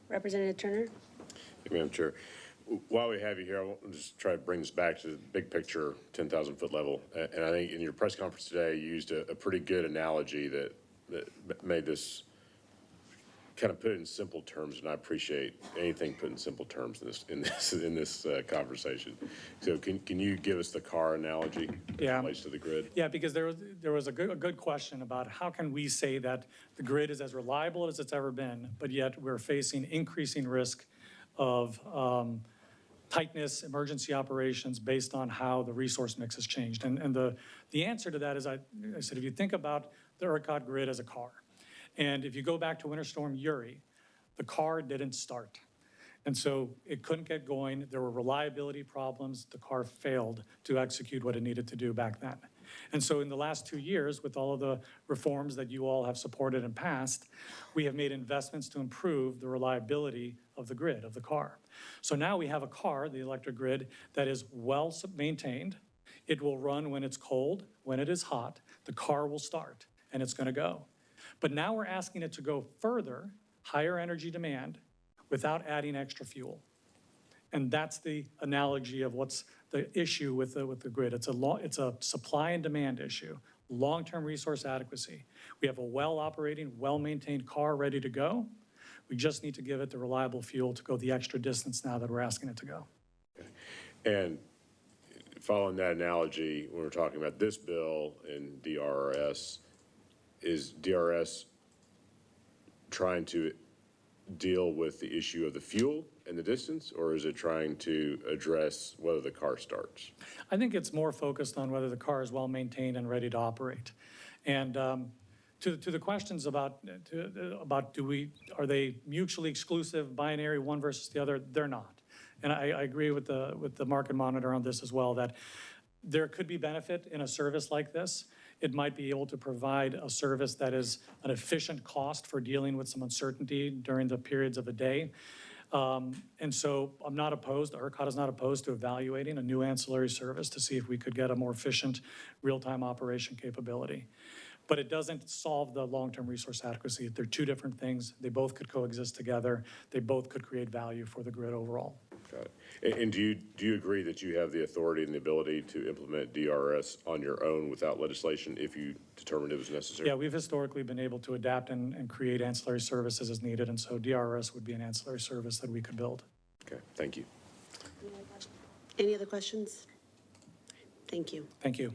Representative Turner? Thank you, Madam Chair. While we have you here, I want to just try to bring us back to the big picture, 10,000-foot level. And I think in your press conference today, you used a pretty good analogy that made this kind of put it in simple terms, and I appreciate anything put in simple terms in this conversation. So can you give us the car analogy that relates to the grid? Yeah, because there was a good question about how can we say that the grid is as reliable as it's ever been, but yet we're facing increasing risk of tightness, emergency operations based on how the resource mix has changed. And the answer to that is, I said, if you think about the ERCOT grid as a car, and if you go back to Winter Storm Uri, the car didn't start. And so it couldn't get going. There were reliability problems. The car failed to execute what it needed to do back then. And so in the last 2 years, with all of the reforms that you all have supported and passed, we have made investments to improve the reliability of the grid, of the car. So now we have a car, the electric grid, that is well maintained. It will run when it's cold. When it is hot, the car will start and it's going to go. But now we're asking it to go further, higher energy demand, without adding extra fuel. And that's the analogy of what's the issue with the grid. It's a supply and demand issue, long-term resource adequacy. We have a well-operating, well-maintained car ready to go. We just need to give it the reliable fuel to go the extra distance now that we're asking it to go. Okay. And following that analogy, when we're talking about this bill and DRS, is DRS trying to deal with the issue of the fuel and the distance, or is it trying to address whether the car starts? I think it's more focused on whether the car is well maintained and ready to operate. And to the questions about are they mutually exclusive, binary, one versus the other? They're not. And I agree with the market monitor on this as well, that there could be benefit in a service like this. It might be able to provide a service that is an efficient cost for dealing with some uncertainty during the periods of the day. And so I'm not opposed, ERCOT is not opposed to evaluating a new ancillary service to see if we could get a more efficient real-time operation capability. But it doesn't solve the long-term resource adequacy. They're two different things. They both could coexist together. They both could create value for the grid overall. Got it. And do you agree that you have the authority and the ability to implement DRS on your own without legislation if you determined it was necessary? Yeah, we've historically been able to adapt and create ancillary services as needed, and so DRS would be an ancillary service that we could build. Okay, thank you. Any other questions? Thank you. Thank you.